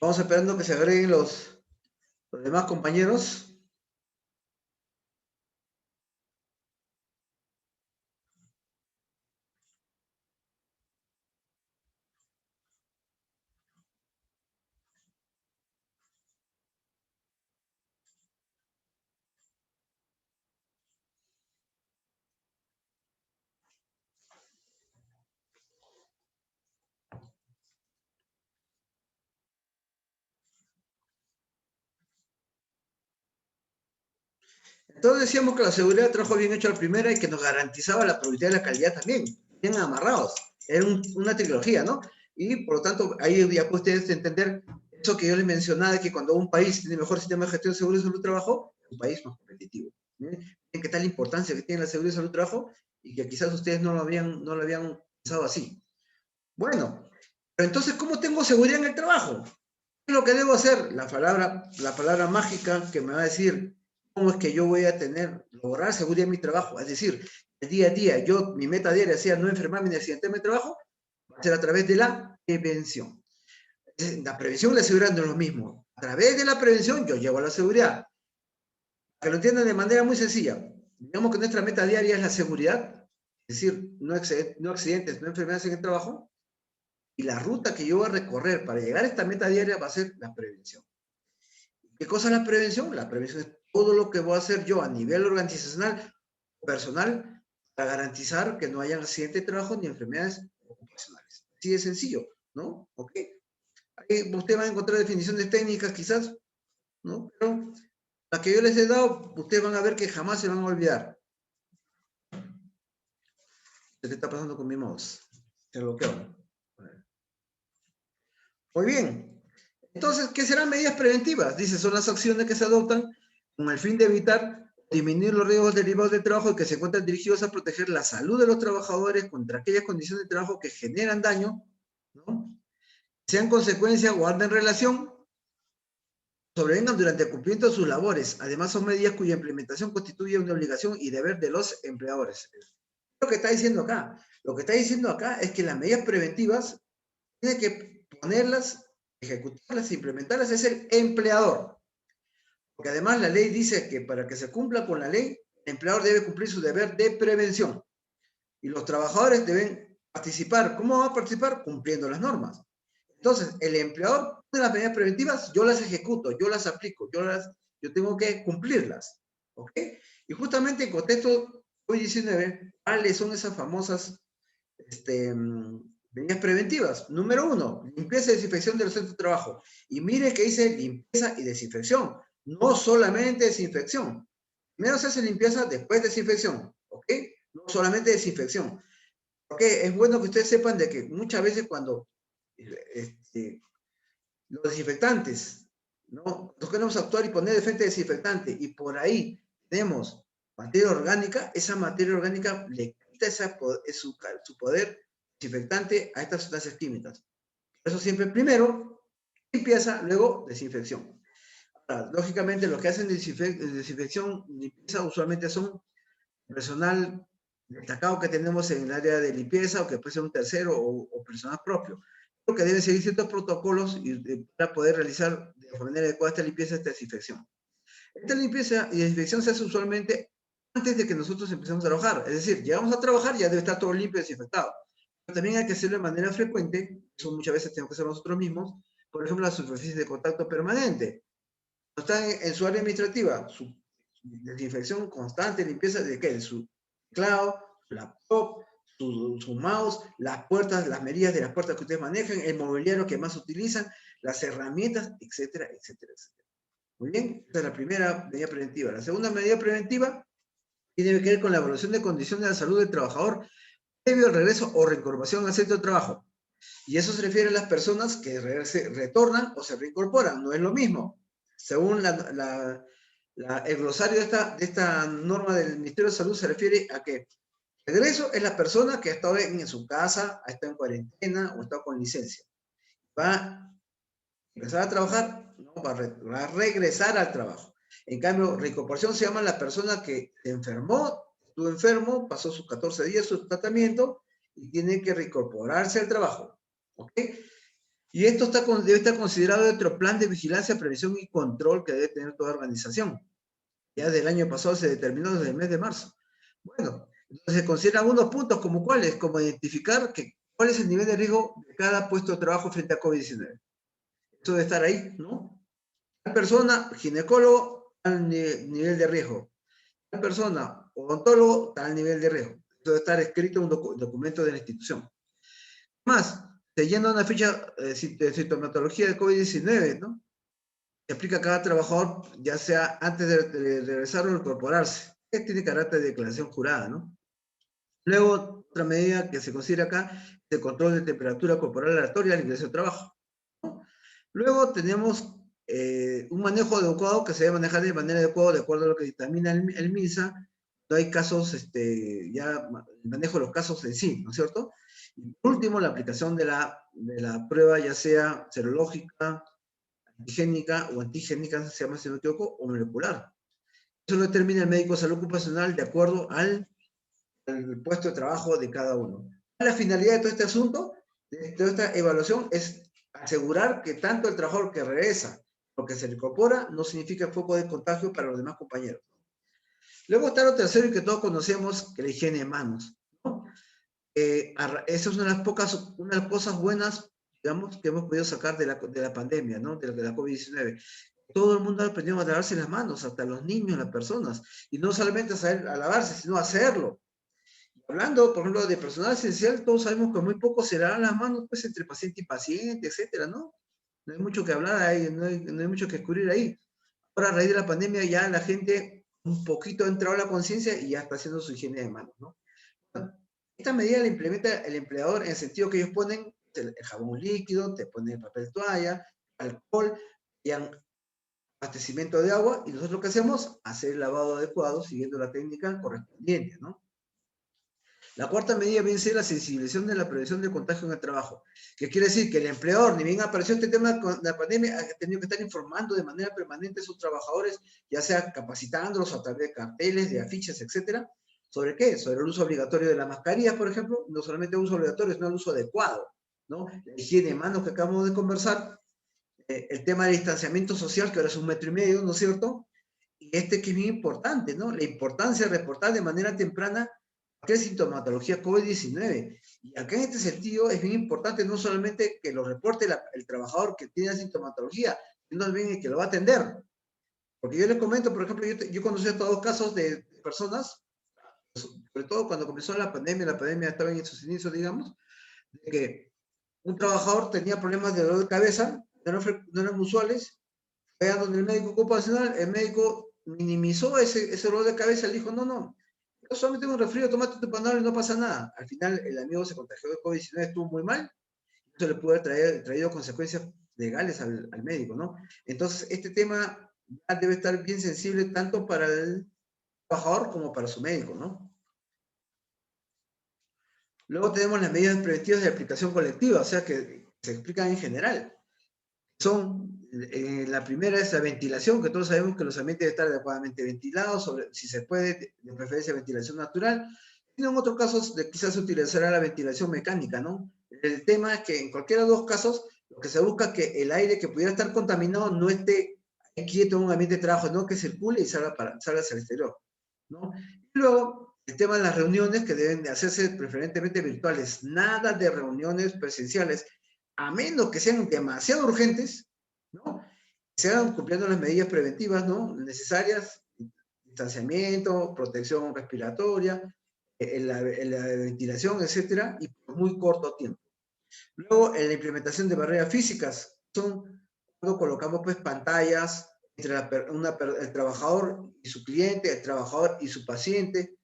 Vamos esperando que se agreguen los demás compañeros. Entonces decíamos que la seguridad de trabajo bien hecho a la primera y que nos garantizaba la productividad y la calidad también, bien amarrados. Era una trilogía, ¿no? Y por lo tanto, ahí ya pueden ustedes entender eso que yo les mencionaba, de que cuando un país tiene mejor sistema de gestión de seguridad y salud de trabajo, es un país más competitivo. ¿Qué tal importancia que tiene la seguridad y salud de trabajo? Y que quizás ustedes no lo habían pensado así. Bueno, pero entonces, ¿cómo tengo seguridad en el trabajo? ¿Qué es lo que debo hacer? La palabra mágica que me va a decir cómo es que yo voy a lograr seguridad en mi trabajo. Es decir, el día a día, mi meta diaria sea no enfermarme ni accidentarme en mi trabajo, va a ser a través de la prevención. La prevención y la seguridad no es lo mismo. A través de la prevención yo llevo a la seguridad. Para que lo entiendan de manera muy sencilla. Digamos que nuestra meta diaria es la seguridad, es decir, no accidentes, no enfermedades en el trabajo, y la ruta que yo voy a recorrer para llegar a esta meta diaria va a ser la prevención. ¿Qué cosa es la prevención? La prevención es todo lo que voy a hacer yo a nivel organizacional, personal, para garantizar que no haya accidentes de trabajo ni enfermedades ocupacionales. Así de sencillo, ¿no? ¿Ok? Ahí usted va a encontrar definiciones técnicas quizás, ¿no? Pero las que yo les he dado, ustedes van a ver que jamás se van a olvidar. ¿Qué está pasando con mi mouse? Se bloqueó. Muy bien. Entonces, ¿qué serán medidas preventivas? Dice, son las acciones que se adoptan con el fin de evitar disminuir los riesgos derivados del trabajo y que se encuentran dirigidos a proteger la salud de los trabajadores contra aquellas condiciones de trabajo que generan daño, ¿no? Sean consecuencia o anden en relación, sobrevengan durante el cumplimiento de sus labores. Además, son medidas cuya implementación constituye una obligación y deber de los empleadores. Lo que está diciendo acá. Lo que está diciendo acá es que las medidas preventivas tiene que ponerlas, ejecutarlas, implementarlas, es el empleador. Porque además la ley dice que para que se cumpla con la ley, el empleador debe cumplir su deber de prevención. Y los trabajadores deben participar. ¿Cómo va a participar? Cumpliendo las normas. Entonces, el empleador pone las medidas preventivas, yo las ejecuto, yo las aplico, yo tengo que cumplirlas. ¿Ok? Y justamente en contexto COVID-19, ¿cuáles son esas famosas medidas preventivas? Número 1, limpieza y desinfección de los centros de trabajo. Y mire que dice limpieza y desinfección, no solamente desinfección. Primero se hace limpieza, después desinfección, ¿ok? No solamente desinfección. Porque es bueno que ustedes sepan de que muchas veces cuando los desinfectantes, ¿no? Nosotros queremos actuar y poner de frente desinfectante y por ahí tenemos materia orgánica, esa materia orgánica le quita su poder desinfectante a estas sustancias químicas. Por eso siempre primero limpieza, luego desinfección. Ahora, lógicamente los que hacen desinfección, limpieza usualmente son personal destacado que tenemos en el área de limpieza o que puede ser un tercero o personal propio. Creo que deben seguir ciertos protocolos para poder realizar de manera adecuada esta limpieza, esta desinfección. Esta limpieza y desinfección se hace usualmente antes de que nosotros empecemos a trabajar. Es decir, llegamos a trabajar, ya debe estar todo limpio y desinfectado. Pero también hay que hacerlo de manera frecuente, eso muchas veces tenemos que hacer nosotros mismos, por ejemplo, las superficies de contacto permanente. Está en su área administrativa, su desinfección constante, limpieza de qué, de su teclado, su laptop, su mouse, las puertas, las medidas de las puertas que ustedes manejan, el mobiliario que más utilizan, las herramientas, etcétera, etcétera, etcétera. Muy bien, esa es la primera medida preventiva. La segunda medida preventiva tiene que ver con la evaluación de condiciones de la salud del trabajador previo al regreso o reincorporación al centro de trabajo. Y eso se refiere a las personas que retornan o se reincorporan, no es lo mismo. Según el glosario de esta norma del Ministerio de Salud se refiere a que regreso es la persona que ha estado en su casa, ha estado en cuarentena o ha estado con licencia. Va a empezar a trabajar, no, va a regresar al trabajo. En cambio, reincorporación se llama la persona que se enfermó, estuvo enfermo, pasó sus 14 días su tratamiento y tiene que reincorporarse al trabajo. ¿Ok? Y esto debe estar considerado dentro del plan de vigilancia, prevención y control que debe tener toda organización. Ya del año pasado se determinó desde el mes de marzo. Bueno, entonces se consideran unos puntos como cuáles, como identificar cuál es el nivel de riesgo de cada puesto de trabajo frente a COVID-19. Esto debe estar ahí, ¿no? La persona, ginecólogo, tal nivel de riesgo. La persona, odontólogo, tal nivel de riesgo. Esto debe estar escrito en un documento de la institución. Más, se llena una ficha de sintomatología de COVID-19, ¿no? Se aplica a cada trabajador, ya sea antes de regresar o incorporarse. Que tiene carácter de declaración jurada, ¿no? Luego, otra medida que se considera acá es el control de temperatura corporal aleatoria al ingreso al trabajo, ¿no? Luego tenemos un manejo adecuado que se debe manejar de manera adecuada de acuerdo a lo que dictamina el MINSA. No hay casos, ya el manejo de los casos en sí, ¿no es cierto? Y por último, la aplicación de la prueba, ya sea serológica, antigénica o antigénica, se llama, si no me equivoco, o molecular. Eso lo determina el médico de salud ocupacional de acuerdo al puesto de trabajo de cada uno. La finalidad de todo este asunto, de toda esta evaluación, es asegurar que tanto el trabajador que regresa o que se incorpora no significa foco de contagio para los demás compañeros. Luego está lo tercero y que todos conocemos, que la higiene de manos, ¿no? Esa es una de las cosas buenas, digamos, que hemos podido sacar de la pandemia, ¿no? De la COVID-19. Todo el mundo ha aprendido a lavarse las manos, hasta los niños, las personas, y no solamente saber a lavarse, sino hacerlo. Hablando, por ejemplo, de personal esencial, todos sabemos que muy poco se lavan las manos, pues, entre paciente y paciente, etcétera, ¿no? No hay mucho que hablar ahí, no hay mucho que descubrir ahí. Ahora, a raíz de la pandemia, ya la gente un poquito ha entrado a la conciencia y ya está haciendo su higiene de manos, ¿no? Bueno, esta medida la implementa el empleador en el sentido que ellos ponen el jabón líquido, te ponen papel toalla, alcohol, y abastecimiento de agua, y nosotros lo que hacemos, hacer el lavado adecuado siguiendo la técnica correspondiente, ¿no? La cuarta medida viene a ser la sensibilización de la prevención del contagio en el trabajo, que quiere decir que el empleador, ni bien apareció este tema con la pandemia, ha tenido que estar informando de manera permanente a sus trabajadores, ya sea capacitándolos a través de carteles, de afiches, etcétera. ¿Sobre qué? Sobre el uso obligatorio de las mascarillas, por ejemplo, no solamente el uso obligatorio, sino el uso adecuado, ¿no? La higiene de manos que acabamos de conversar, el tema del distanciamiento social, que ahora es 1,5 metros, ¿no es cierto? Y que es bien importante, ¿no? La importancia de reportar de manera temprana qué sintomatología COVID-19. Y acá en este sentido es bien importante no solamente que lo reporte el trabajador que tiene sintomatología, sino también el que lo va a atender. Porque yo les comento, por ejemplo, yo conocí a todos casos de personas, sobre todo cuando comenzó la pandemia estaba en sus inicios, digamos, de que un trabajador tenía problemas de dolor de cabeza, no eran usuales, fue a donde el médico ocupacional, el médico minimizó ese dolor de cabeza, le dijo, no, yo solamente tengo un resfrío, tómate tu Panadol y no pasa nada. Al final el amigo se contagió de COVID-19, estuvo muy mal, eso le pudo haber traído consecuencias legales al médico, ¿no? Entonces, este tema ya debe estar bien sensible tanto para el trabajador como para su médico, ¿no? Luego tenemos las medidas preventivas de aplicación colectiva, o sea, que se explican en general. La primera es la ventilación, que todos sabemos que los ambientes deben estar adecuadamente ventilados, si se puede, de preferencia ventilación natural. Y en otros casos, quizás se utilizará la ventilación mecánica, ¿no? El tema es que en cualquiera de los dos casos, lo que se busca es que el aire que pudiera estar contaminado no esté quieto en un ambiente de trabajo, no que circule y salga hacia el exterior, ¿no? Y luego, el tema de las reuniones que deben de hacerse preferentemente virtuales, nada de reuniones presenciales, a menos que sean demasiado urgentes, ¿no? Se hagan cumpliendo las medidas preventivas, ¿no? Necesarias, distanciamiento, protección respiratoria, la ventilación, etcétera, y por muy corto tiempo. Luego, en la implementación de barreras físicas, son cuando colocamos pues pantallas entre el trabajador y su cliente, el trabajador y su paciente,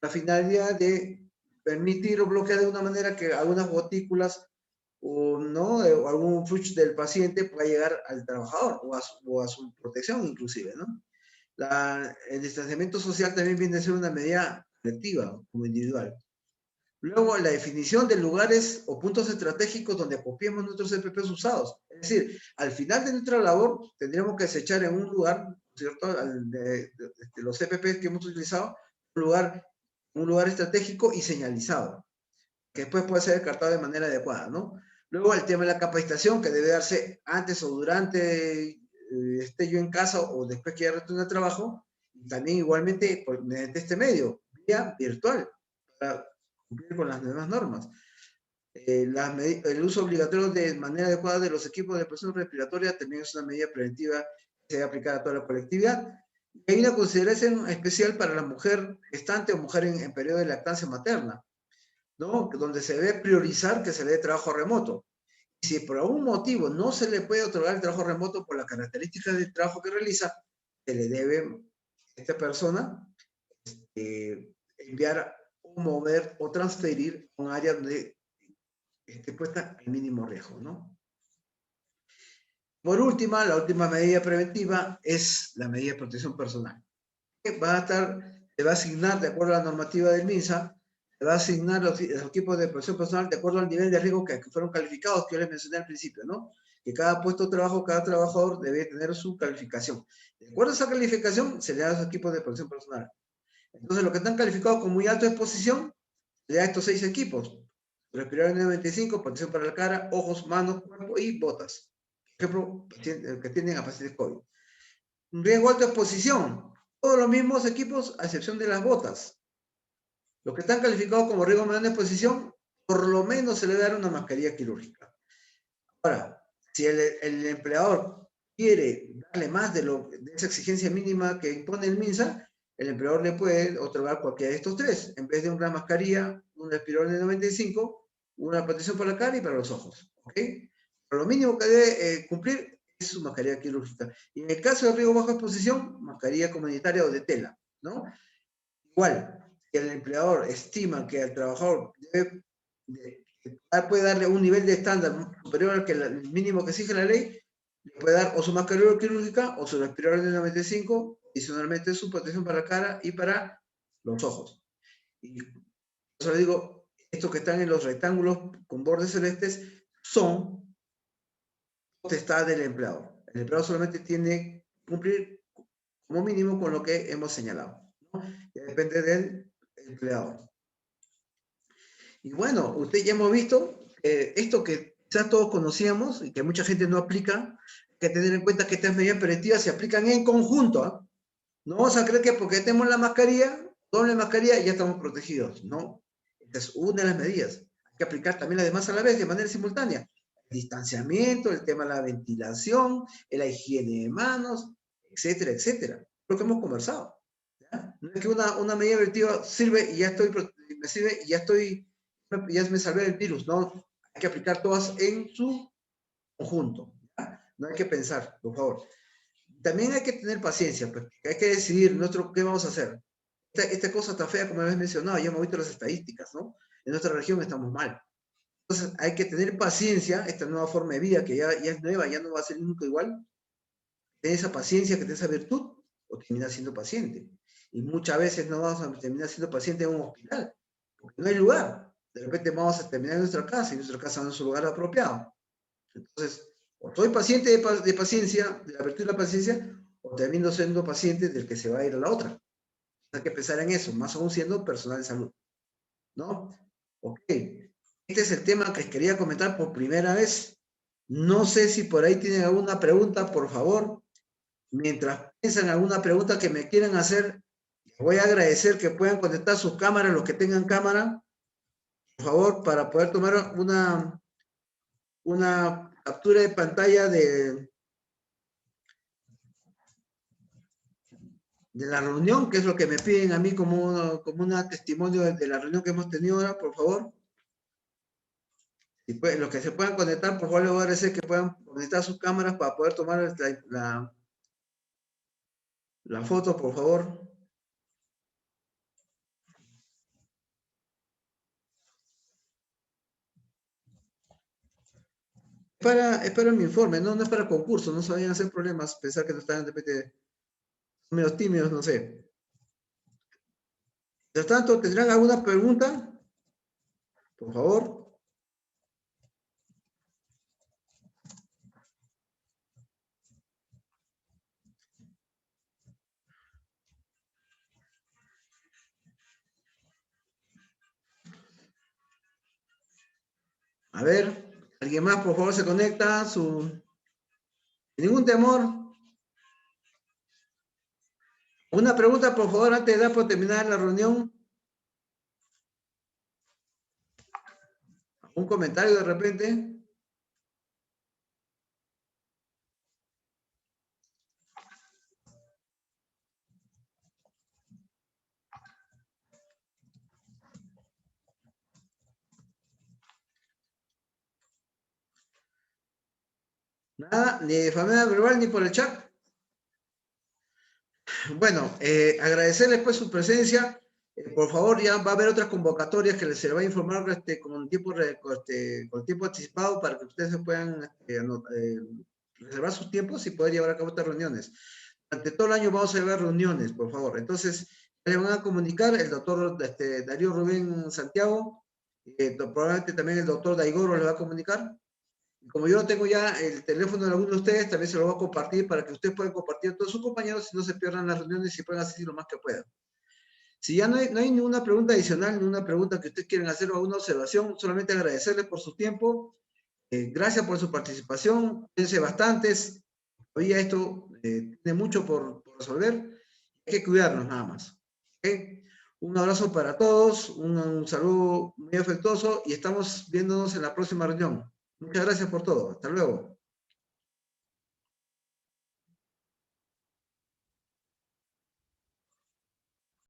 la finalidad de permitir o bloquear de una manera que algunas gotículas o, ¿no? o algún flujo del paciente pueda llegar al trabajador o a su protección inclusive, ¿no? El distanciamiento social también viene a ser una medida colectiva como individual. Luego, la definición de lugares o puntos estratégicos donde copiemos nuestros EPPs usados. Es decir, al final de nuestra labor, tendríamos que desechar en un lugar, ¿cierto? De los EPPs que hemos utilizado, un lugar estratégico y señalizado, que después puede ser descartado de manera adecuada, ¿no? Luego el tema de la capacitación, que debe darse antes o durante esté yo en casa o después que ya retorne al trabajo, y también igualmente mediante este medio, vía virtual, para cumplir con las nuevas normas. El uso obligatorio de manera adecuada de los equipos de presión respiratoria también es una medida preventiva que se debe aplicar a toda la colectividad. Y hay una consideración especial para la mujer gestante o mujer en periodo de lactancia materna, ¿no? Donde se debe priorizar que se le dé trabajo remoto. Y si por algún motivo no se le puede otorgar el trabajo remoto por las características del trabajo que realiza, se le debe a esta persona enviar o mover o transferir a un área donde esté puesta al mínimo riesgo, ¿no? Por última, la última medida preventiva es la medida de protección personal. Que va a estar, se va a asignar, de acuerdo a la normativa del MINSA, se va a asignar los equipos de protección personal de acuerdo al nivel de riesgo que fueron calificados, que yo les mencioné al principio, ¿no? Que cada puesto de trabajo, cada trabajador debe tener su calificación. De acuerdo a esa calificación, se le da a los equipos de protección personal. Entonces, los que están calificados con muy alta exposición, se le da a estos 6 equipos. Respirador N95, protección para la cara, ojos, manos, cuerpo y botas. Por ejemplo, que tienen a pacientes COVID. Un riesgo alta exposición. Todos los mismos equipos, a excepción de las botas. Los que están calificados como riesgo menor de exposición, por lo menos se le dará una mascarilla quirúrgica. Ahora, si el empleador quiere darle más de esa exigencia mínima que impone el MINSA, el empleador le puede otorgar cualquiera de estos tres. En vez de una mascarilla, un respirador de 95, una protección para la cara y para los ojos. ¿Ok? Pero lo mínimo que debe cumplir es su mascarilla quirúrgica. Y en el caso de riesgo bajo exposición, mascarilla comunitaria o de tela, ¿no? Igual, si el empleador estima que el trabajador puede darle un nivel de estándar superior al que el mínimo que exige la ley, le puede dar o su mascarilla quirúrgica o su respirador de 95, adicionalmente su protección para la cara y para los ojos. Y por eso le digo, estos que están en los rectángulos con bordes celestes son potestad del empleador. El empleador solamente tiene que cumplir como mínimo con lo que hemos señalado, ¿no? Ya depende del empleador. Y bueno, usted ya hemos visto esto que ya todos conocíamos y que mucha gente no aplica, hay que tener en cuenta que estas medidas preventivas se aplican en conjunto, ¿eh? No vamos a creer que porque tenemos la mascarilla, doble mascarilla, ya estamos protegidos, ¿no? Esta es una de las medidas. Hay que aplicar también las demás a la vez, de manera simultánea. El distanciamiento, el tema de la ventilación, la higiene de manos, etcétera, etcétera. Lo que hemos conversado. ¿Ya? No es que una medida preventiva sirve y ya estoy, me sirve y ya me salvé del virus, ¿no? Hay que aplicar todas en su conjunto. ¿Ya? No hay que pensar, por favor. También hay que tener paciencia, pues hay que decidir qué vamos a hacer. Esta cosa está fea, como habéis mencionado, ya hemos visto las estadísticas, ¿no? En nuestra región estamos mal. Entonces hay que tener paciencia, esta nueva forma de vida que ya es nueva, ya no va a ser nunca igual. Tener esa paciencia, que tener esa virtud, o terminar siendo paciente. Y muchas veces no vamos a terminar siendo paciente en un hospital, porque no hay lugar. De repente vamos a terminar en nuestra casa, y nuestra casa no es un lugar apropiado. Entonces, o soy paciente de paciencia, de la virtud de la paciencia, o termino siendo paciente del que se va a ir a la otra. Hay que pensar en eso, más aún siendo personal de salud, ¿no? Ok, este es el tema que les quería comentar por primera vez. No sé si por ahí tienen alguna pregunta, por favor. Mientras piensan alguna pregunta que me quieran hacer, les voy a agradecer que puedan conectar sus cámaras, los que tengan cámara, por favor, para poder tomar una captura de pantalla de la reunión, que es lo que me piden a mí como una testimonio de la reunión que hemos tenido ahora, por favor. Y los que se puedan conectar, por favor, les voy a agradecer que puedan conectar sus cámaras para poder tomar la foto, por favor. Es para mi informe, no es para concurso, no se vayan a hacer problemas, pensar que no están de repente menos tímidos, no sé. Mientras tanto, ¿tendrán alguna pregunta? Por favor. A ver, ¿Alguien más, por favor, se conecta? Sin ningún temor. Una pregunta, por favor, antes de dar por terminar la reunión. ¿Un comentario de repente? Nada, ni de manera verbal ni por el chat. Bueno, agradecerles pues su presencia. Por favor, ya va a haber otras convocatorias que se les va a informar con tiempo anticipado para que ustedes se puedan reservar sus tiempos y poder llevar a cabo estas reuniones. Durante todo el año vamos a llevar reuniones, por favor. Entonces, le van a comunicar el doctor Darío Rubén Santiago, probablemente también el doctor Daigoro le va a comunicar. Como yo no tengo ya el teléfono de alguno de ustedes, también se lo voy a compartir para que ustedes puedan compartir a todos sus compañeros y no se pierdan las reuniones y puedan asistir lo más que puedan. Si ya no hay ninguna pregunta adicional, ninguna pregunta que ustedes quieran hacer o alguna observación, solamente agradecerles por su tiempo. Gracias por su participación. Cuídense bastantes. Todavía esto tiene mucho por resolver. Hay que cuidarnos nada más. ¿Okay? Un abrazo para todos, un saludo muy afectuoso y estamos viéndonos en la próxima reunión. Muchas gracias por todo. Hasta luego.